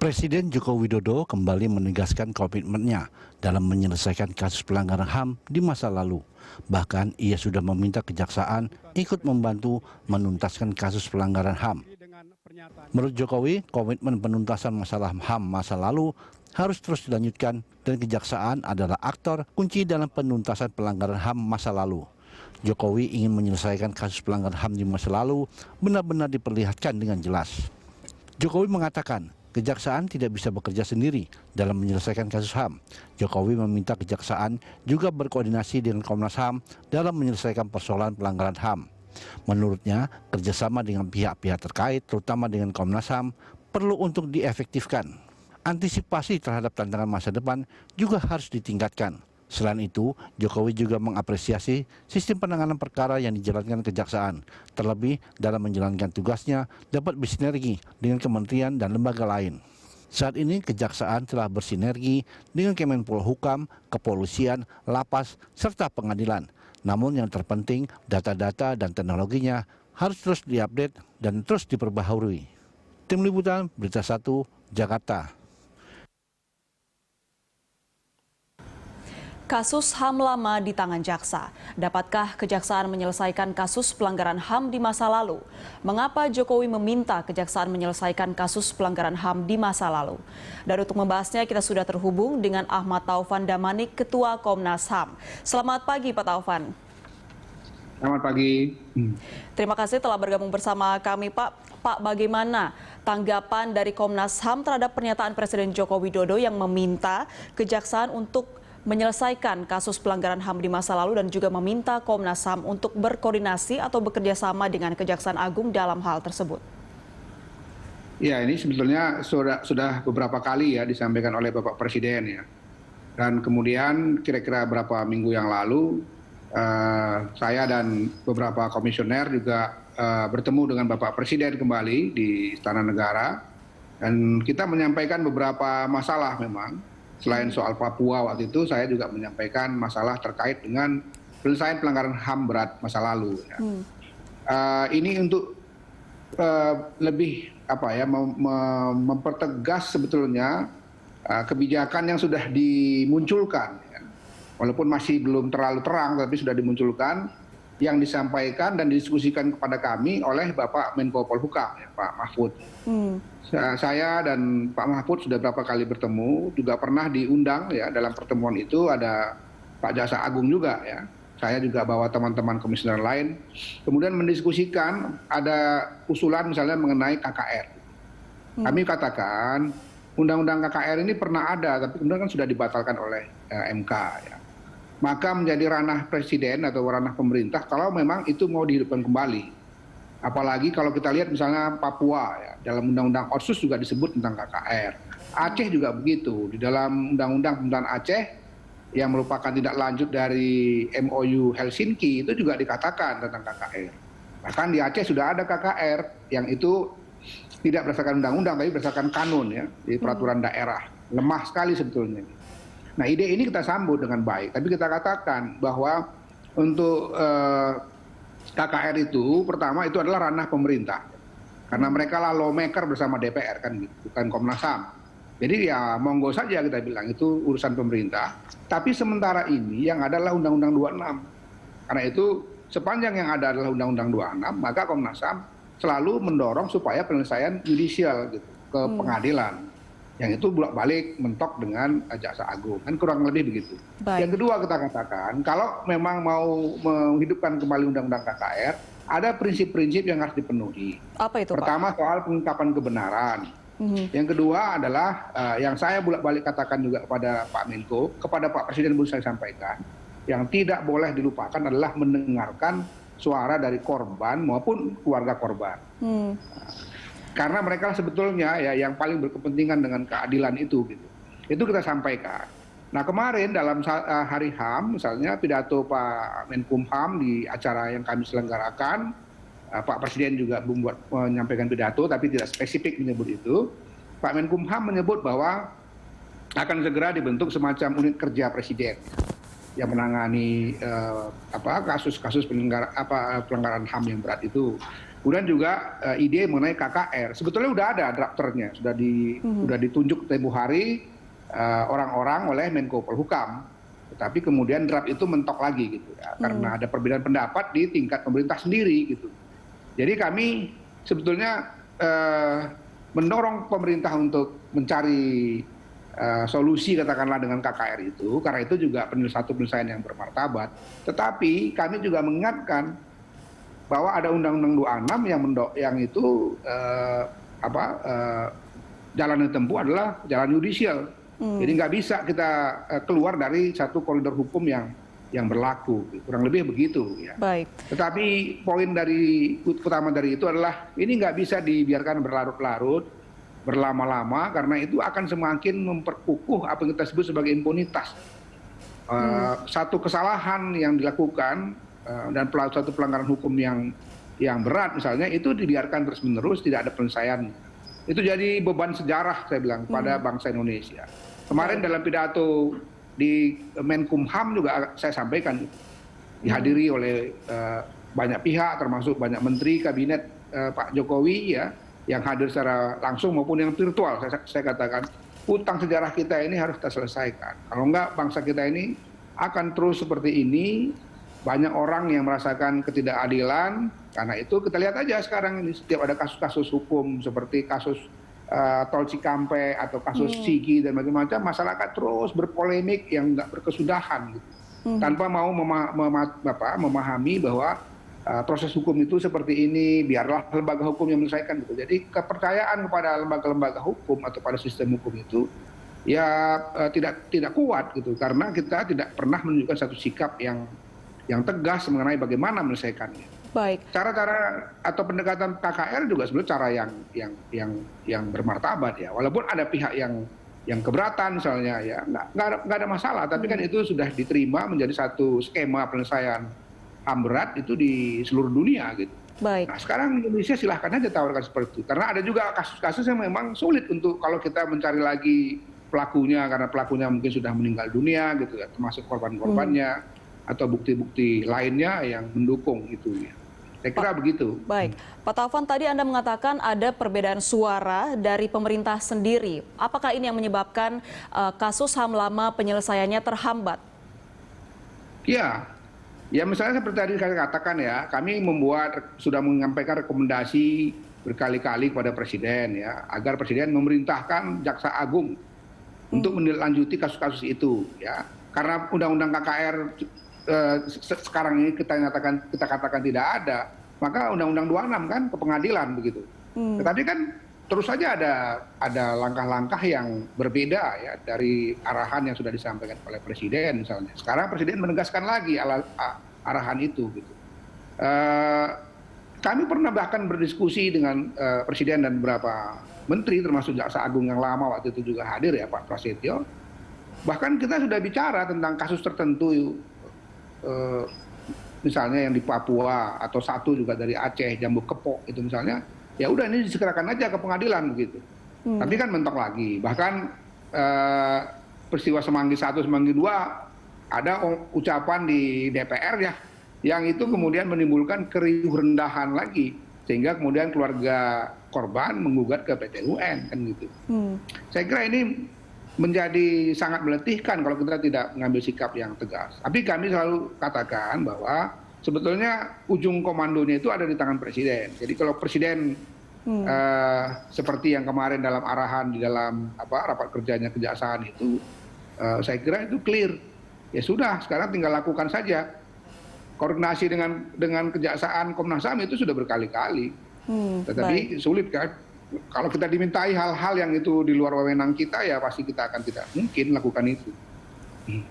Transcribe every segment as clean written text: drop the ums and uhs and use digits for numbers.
Presiden Joko Widodo kembali menegaskan komitmennya dalam menyelesaikan kasus pelanggaran HAM di masa lalu. Bahkan ia sudah meminta kejaksaan ikut membantu menuntaskan kasus pelanggaran HAM. Menurut Jokowi, komitmen penuntasan masalah HAM masa lalu harus terus dilanjutkan dan kejaksaan adalah aktor kunci dalam penuntasan pelanggaran HAM masa lalu. Jokowi ingin menyelesaikan kasus pelanggaran HAM di masa lalu benar-benar diperlihatkan dengan jelas. Jokowi mengatakan, kejaksaan tidak bisa bekerja sendiri dalam menyelesaikan kasus HAM. Jokowi meminta kejaksaan juga berkoordinasi dengan Komnas HAM dalam menyelesaikan persoalan pelanggaran HAM. Menurutnya, kerjasama dengan pihak-pihak terkait, terutama dengan Komnas HAM, perlu untuk diefektifkan. Antisipasi terhadap tantangan masa depan juga harus ditingkatkan. Selain itu, Jokowi juga mengapresiasi sistem penanganan perkara yang dijalankan kejaksaan, terlebih dalam menjalankan tugasnya dapat bersinergi dengan kementerian dan lembaga lain. Saat ini kejaksaan telah bersinergi dengan Kemenpolhukam, kepolisian, lapas, serta pengadilan. Namun yang terpenting, data-data dan teknologinya harus terus diupdate dan terus diperbaharui. Tim Liputan Berita 1, Jakarta. Kasus HAM lama di tangan jaksa. Dapatkah kejaksaan menyelesaikan kasus pelanggaran HAM di masa lalu? Mengapa Jokowi meminta kejaksaan menyelesaikan kasus pelanggaran HAM di masa lalu? Dan untuk membahasnya kita sudah terhubung dengan Ahmad Taufan Damanik, Ketua Komnas HAM. Selamat pagi Pak Taufan. Selamat pagi. Terima kasih telah bergabung bersama kami Pak. Pak, bagaimana tanggapan dari Komnas HAM terhadap pernyataan Presiden Joko Widodo yang meminta kejaksaan untuk menyelesaikan kasus pelanggaran HAM di masa lalu dan juga meminta Komnas HAM untuk berkoordinasi atau bekerja sama dengan Kejaksaan Agung dalam hal tersebut? Ya, ini sebetulnya sudah beberapa kali ya disampaikan oleh Bapak Presiden ya. Dan kemudian kira-kira beberapa minggu yang lalu saya dan beberapa komisioner juga bertemu dengan Bapak Presiden kembali di Istana Negara dan kita menyampaikan beberapa masalah memang. Selain soal Papua waktu itu, saya juga menyampaikan masalah terkait dengan penyelesaian pelanggaran HAM berat masa lalu. Ya. Ini untuk lebih mempertegas sebetulnya kebijakan yang sudah dimunculkan, ya. Walaupun masih belum terlalu terang, tapi sudah dimunculkan, yang disampaikan dan didiskusikan kepada kami oleh Bapak Menko Polhukam, ya, Pak Mahfud. Saya dan Pak Mahfud sudah beberapa kali bertemu, juga pernah diundang ya dalam pertemuan itu ada Pak Jaksa Agung juga ya. Saya juga bawa teman-teman komisioner lain. Kemudian mendiskusikan ada usulan misalnya mengenai KKR. Kami katakan undang-undang KKR ini pernah ada, tapi kemudian kan sudah dibatalkan oleh MK ya. Maka menjadi ranah presiden atau ranah pemerintah kalau memang itu mau dihidupkan kembali. Apalagi kalau kita lihat misalnya Papua, ya, dalam Undang-Undang Otsus juga disebut tentang KKR. Aceh juga begitu, di dalam Undang-Undang Pemerintahan Aceh yang merupakan tindak lanjut dari MOU Helsinki itu juga dikatakan tentang KKR. Bahkan di Aceh sudah ada KKR yang itu tidak berdasarkan undang-undang tapi berdasarkan kanun ya, di peraturan daerah. Lemah sekali sebetulnya. Nah, ide ini kita sambut dengan baik, tapi kita katakan bahwa untuk KKR itu pertama itu adalah ranah pemerintah karena mereka lah lawmaker bersama DPR kan, bukan Komnas HAM. Jadi ya monggo saja kita bilang itu urusan pemerintah. Tapi sementara ini yang adalah Undang-Undang 26. Karena itu sepanjang yang ada adalah Undang-Undang 26, maka Komnas HAM selalu mendorong supaya penyelesaian yudisial gitu ke pengadilan. Yang itu bolak-balik mentok dengan Jaksa Agung, kan kurang lebih begitu. Baik. Yang kedua kita katakan, kalau memang mau menghidupkan kembali Undang-Undang KKR, ada prinsip-prinsip yang harus dipenuhi. Apa itu, Pertama, Pak? Soal pengungkapan kebenaran. Yang kedua adalah, yang saya bolak-balik katakan juga kepada Pak Menko, kepada Pak Presiden pun saya sampaikan, yang tidak boleh dilupakan adalah mendengarkan suara dari korban maupun keluarga korban. Karena mereka sebetulnya ya yang paling berkepentingan dengan keadilan itu gitu. Itu kita sampaikan. Nah, kemarin dalam hari HAM misalnya pidato Pak Menkumham di acara yang kami selenggarakan, Pak Presiden juga menyampaikan pidato tapi tidak spesifik menyebut itu. Pak Menkumham menyebut bahwa akan segera dibentuk semacam unit kerja presiden yang menangani kasus-kasus pelanggaran HAM yang berat itu. Kemudian juga ide mengenai KKR. Sebetulnya udah ada drafternya, sudah ditunjuk tempo hari orang-orang oleh Menko Polhukam. Tetapi kemudian draft itu mentok lagi gitu ya, karena ada perbedaan pendapat di tingkat pemerintah sendiri gitu. Jadi kami sebetulnya mendorong pemerintah untuk mencari solusi katakanlah dengan KKR itu, karena itu juga satu penyelesaian yang bermartabat. Tetapi kami juga mengingatkan bahwa ada Undang-Undang 26 yang itu jalan yang ditempuh adalah jalan yudisial. Jadi nggak bisa kita keluar dari satu koridor hukum yang berlaku, kurang lebih begitu ya. Baik. Tetapi poin utama dari itu adalah ini nggak bisa dibiarkan berlarut-larut, berlama-lama, karena itu akan semakin memperkukuh apa yang kita sebut sebagai impunitas. Satu kesalahan yang dilakukan dan satu pelanggaran hukum yang berat misalnya itu dibiarkan terus-menerus, tidak ada penyelesaian. Itu jadi beban sejarah saya bilang pada bangsa Indonesia. Kemarin dalam pidato di Menkumham juga saya sampaikan, dihadiri oleh banyak pihak termasuk banyak menteri kabinet Pak Jokowi ya, yang hadir secara langsung maupun yang virtual. Saya katakan utang sejarah kita ini harus kita selesaikan. Kalau enggak bangsa kita ini akan terus seperti ini. Banyak orang yang merasakan ketidakadilan, karena itu kita lihat aja sekarang ini setiap ada kasus-kasus hukum seperti kasus Tol Cikampek atau kasus Sigi dan macam-macam, masyarakat terus berpolemik yang nggak berkesudahan gitu. Tanpa mau memahami bahwa proses hukum itu seperti ini, biarlah lembaga hukum yang menyelesaikan gitu. Jadi kepercayaan kepada lembaga-lembaga hukum atau pada sistem hukum itu ya tidak kuat gitu, karena kita tidak pernah menunjukkan satu sikap yang tegas mengenai bagaimana menyelesaikannya. Baik. Cara-cara atau pendekatan KKR juga sebenarnya cara yang bermartabat ya. Walaupun ada pihak yang keberatan misalnya ya, nggak ada masalah. Tapi kan itu sudah diterima menjadi satu skema penyelesaian HAM berat itu di seluruh dunia gitu. Baik. Nah sekarang Indonesia silahkan aja tawarkan seperti itu. Karena ada juga kasus-kasus yang memang sulit untuk kalau kita mencari lagi pelakunya, karena pelakunya mungkin sudah meninggal dunia gitu ya, termasuk korban-korbannya atau bukti-bukti lainnya yang mendukung itu ya. Saya kira begitu. Baik, Pak Taufan, tadi Anda mengatakan ada perbedaan suara dari pemerintah sendiri. Apakah ini yang menyebabkan kasus HAM lama penyelesaiannya terhambat? Ya misalnya seperti tadi saya katakan ya, kami sudah menyampaikan rekomendasi berkali-kali kepada Presiden ya, agar Presiden memerintahkan Jaksa Agung untuk menindaklanjuti kasus-kasus itu ya. Karena Undang-Undang KKR sekarang ini kita katakan tidak ada, maka Undang-Undang 26 kan ke pengadilan begitu. Tetapi kan terus saja ada langkah-langkah yang berbeda ya dari arahan yang sudah disampaikan oleh Presiden misalnya. Sekarang Presiden menegaskan lagi arahan itu gitu. Kami pernah bahkan berdiskusi dengan Presiden dan beberapa menteri termasuk Jaksa Agung yang lama waktu itu juga hadir ya, Pak Prasetyo. Bahkan kita sudah bicara tentang kasus tertentu, misalnya yang di Papua atau satu juga dari Aceh, Jambu Kepok itu misalnya, ya udah ini disegerakan aja ke pengadilan begitu. Tapi kan mentok lagi. Bahkan peristiwa Semanggi 1, Semanggi 2 ada ucapan di DPR ya, yang itu kemudian menimbulkan keriuh rendahan lagi, sehingga kemudian keluarga korban menggugat ke PT UN kan gitu. Saya kira ini menjadi sangat meletihkan kalau kita tidak mengambil sikap yang tegas. Tapi kami selalu katakan bahwa sebetulnya ujung komandonya itu ada di tangan Presiden. Jadi kalau Presiden seperti yang kemarin dalam arahan di dalam rapat kerjanya Kejaksaan itu, saya kira itu clear. Ya sudah, sekarang tinggal lakukan saja. Koordinasi dengan Kejaksaan, Komnas HAM itu sudah berkali-kali. Tetapi sulit kan. Kalau kita dimintai hal-hal yang itu di luar wewenang kita, ya pasti kita akan tidak mungkin lakukan itu.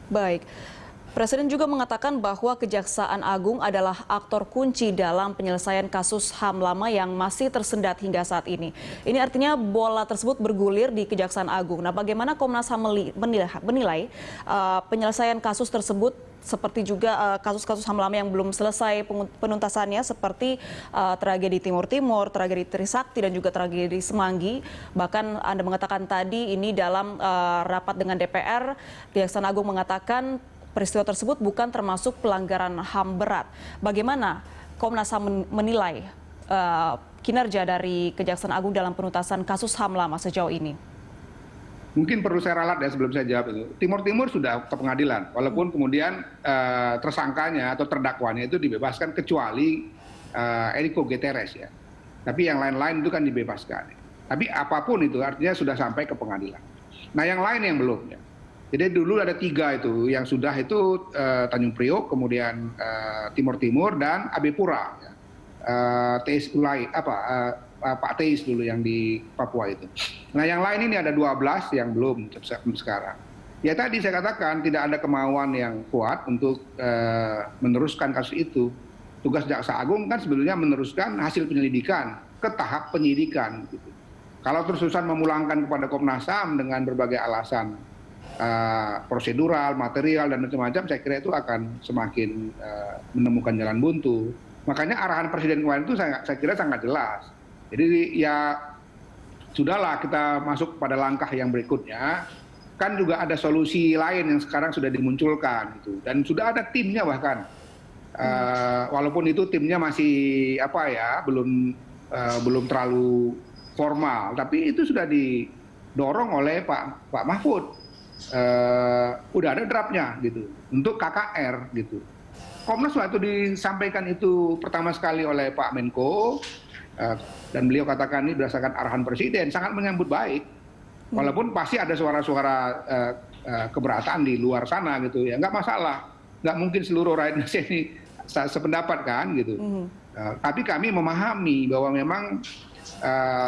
Baik. Presiden juga mengatakan bahwa Kejaksaan Agung adalah aktor kunci dalam penyelesaian kasus HAM lama yang masih tersendat hingga saat ini. Ini artinya bola tersebut bergulir di Kejaksaan Agung. Nah, bagaimana Komnas HAM menilai penyelesaian kasus tersebut, seperti juga kasus-kasus HAM lama yang belum selesai penuntasannya, seperti tragedi Timur Timur, tragedi Trisakti, dan juga tragedi Semanggi. Bahkan Anda mengatakan tadi ini dalam rapat dengan DPR, Kejaksaan Agung mengatakan peristiwa tersebut bukan termasuk pelanggaran HAM berat. Bagaimana Komnas HAM menilai kinerja dari Kejaksaan Agung dalam penuntasan kasus HAM lama sejauh ini? Mungkin perlu saya ralat ya sebelum saya jawab itu. Timur Timur sudah ke pengadilan, walaupun kemudian tersangkanya atau terdakwanya itu dibebaskan kecuali Enrique Guterres ya. Tapi yang lain-lain itu kan dibebaskan. Tapi apapun itu artinya sudah sampai ke pengadilan. Nah yang lain yang belum ya. Jadi dulu ada 3 itu yang sudah itu Tanjung Priok, kemudian Timur Timur dan AB Pura. Ya. Teis Ulai Pak Teis dulu yang di Papua itu. Nah yang lain ini ada 12 yang belum sekarang. Ya tadi saya katakan tidak ada kemauan yang kuat untuk meneruskan kasus itu. Tugas Jaksa Agung kan sebetulnya meneruskan hasil penyelidikan ke tahap penyidikan. Gitu. Kalau terus-terusan memulangkan kepada Komnas HAM dengan berbagai alasan prosedural, material dan macam-macam, saya kira itu akan semakin menemukan jalan buntu. Makanya arahan Presiden kemarin itu saya kira sangat jelas. Jadi ya sudahlah kita masuk pada langkah yang berikutnya. Kan juga ada solusi lain yang sekarang sudah dimunculkan gitu. Dan sudah ada timnya bahkan. Walaupun itu timnya masih belum terlalu formal, tapi itu sudah didorong oleh Pak Mahfud. Udah ada draftnya gitu untuk KKR gitu. Komnas waktu disampaikan itu pertama sekali oleh Pak Menko dan beliau katakan ini berdasarkan arahan Presiden, sangat menyambut baik. Walaupun pasti ada suara-suara keberatan di luar sana gitu ya, nggak masalah, nggak mungkin seluruh rakyat Indonesia ini sependapat kan gitu. Tapi kami memahami bahwa memang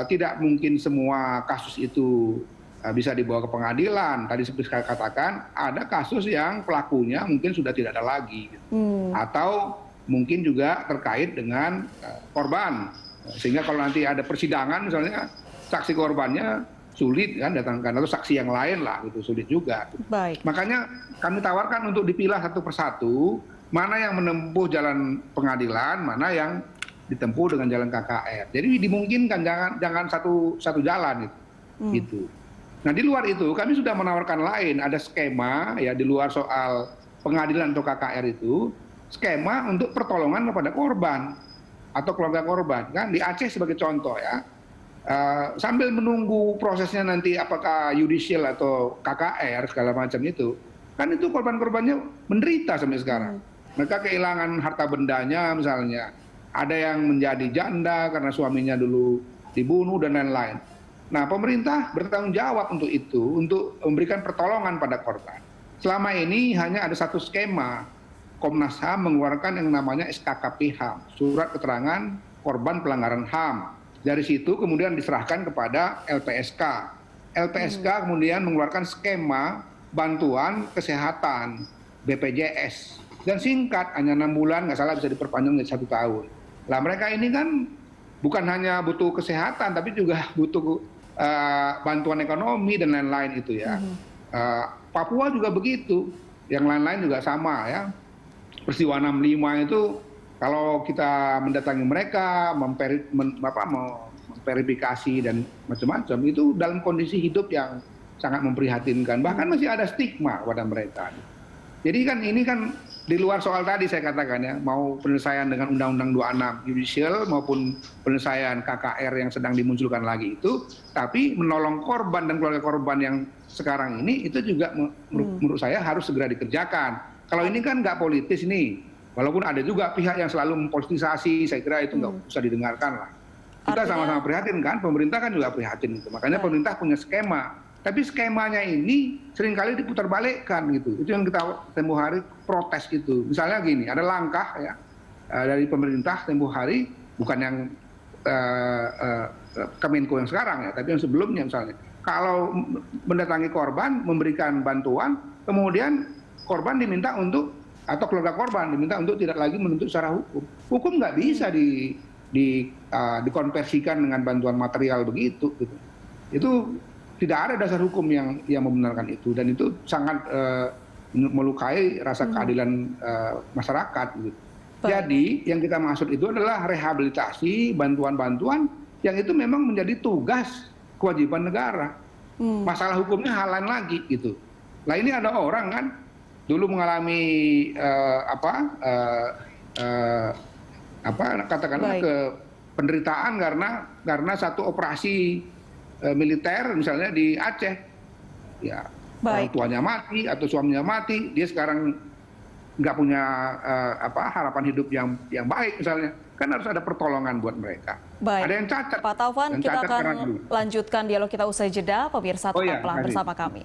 tidak mungkin semua kasus itu bisa dibawa ke pengadilan. Tadi seperti saya katakan, ada kasus yang pelakunya mungkin sudah tidak ada lagi. Atau mungkin juga terkait dengan korban. Sehingga kalau nanti ada persidangan misalnya, saksi korbannya sulit kan datangkan, atau saksi yang lain lah, gitu sulit juga. Baik. Makanya kami tawarkan untuk dipilah satu persatu, mana yang menempuh jalan pengadilan, mana yang ditempuh dengan jalan KKR. Jadi dimungkinkan jangan satu jalan gitu. Nah di luar itu kami sudah menawarkan lain, ada skema ya di luar soal pengadilan atau KKR itu, skema untuk pertolongan kepada korban atau keluarga korban. Kan di Aceh sebagai contoh ya, sambil menunggu prosesnya nanti apakah yudisial atau KKR segala macam itu, kan itu korban-korbannya menderita sampai sekarang. Mereka kehilangan harta bendanya misalnya, ada yang menjadi janda karena suaminya dulu dibunuh dan lain-lain. Nah, pemerintah bertanggung jawab untuk itu, untuk memberikan pertolongan pada korban. Selama ini hanya ada satu skema, Komnas HAM mengeluarkan yang namanya SKKP HAM, Surat Keterangan Korban Pelanggaran HAM. Dari situ kemudian diserahkan kepada LPSK. LPSK kemudian mengeluarkan skema bantuan kesehatan, BPJS. Dan singkat, hanya 6 bulan, nggak salah bisa diperpanjang menjadi 1 tahun. Lah mereka ini kan bukan hanya butuh kesehatan, tapi juga butuh bantuan ekonomi dan lain-lain itu ya. Papua juga begitu, yang lain-lain juga sama ya. Peristiwa 65 itu kalau kita mendatangi mereka, memverifikasi dan macam-macam, itu dalam kondisi hidup yang sangat memprihatinkan. Bahkan masih ada stigma pada mereka. Jadi kan ini kan di luar soal tadi saya katakan ya, mau penyelesaian dengan Undang-Undang 26 judicial maupun penyelesaian KKR yang sedang dimunculkan lagi itu, tapi menolong korban dan keluarga korban yang sekarang ini itu juga menurut saya harus segera dikerjakan. Kalau ini kan nggak politis nih, walaupun ada juga pihak yang selalu mempolitisasi, saya kira itu nggak usah didengarkan lah. Kita sama-sama prihatin kan, pemerintah kan juga prihatin itu. Makanya pemerintah punya skema. Tapi skemanya ini seringkali diputarbalikkan gitu. Itu yang kita tempoh hari protes gitu. Misalnya gini, ada langkah ya dari pemerintah tempoh hari, bukan yang Kemenko yang sekarang ya, tapi yang sebelumnya misalnya. Kalau mendatangi korban, memberikan bantuan, kemudian korban diminta untuk, atau keluarga korban diminta untuk tidak lagi menuntut secara hukum. Hukum nggak bisa dikonversikan dengan bantuan material begitu. Gitu. Itu tidak ada dasar hukum yang membenarkan itu, dan itu sangat melukai rasa keadilan masyarakat. Gitu. Jadi yang kita maksud itu adalah rehabilitasi, bantuan-bantuan yang itu memang menjadi tugas kewajiban negara. Masalah hukumnya hal lain lagi gitu. Nah ini ada orang kan dulu mengalami katakanlah penderitaan karena satu operasi militer misalnya di Aceh, ya orang Baik. tuanya mati atau suaminya mati, dia sekarang nggak punya harapan hidup yang baik misalnya, kan harus ada pertolongan buat mereka. Baik. Ada yang cacat. Pak Taufan, yang kita cacat akan karena dulu. lanjutkan dialog kita usai jeda. Pemirsa Oh tetaplah ya, terima kasih. bersama kami.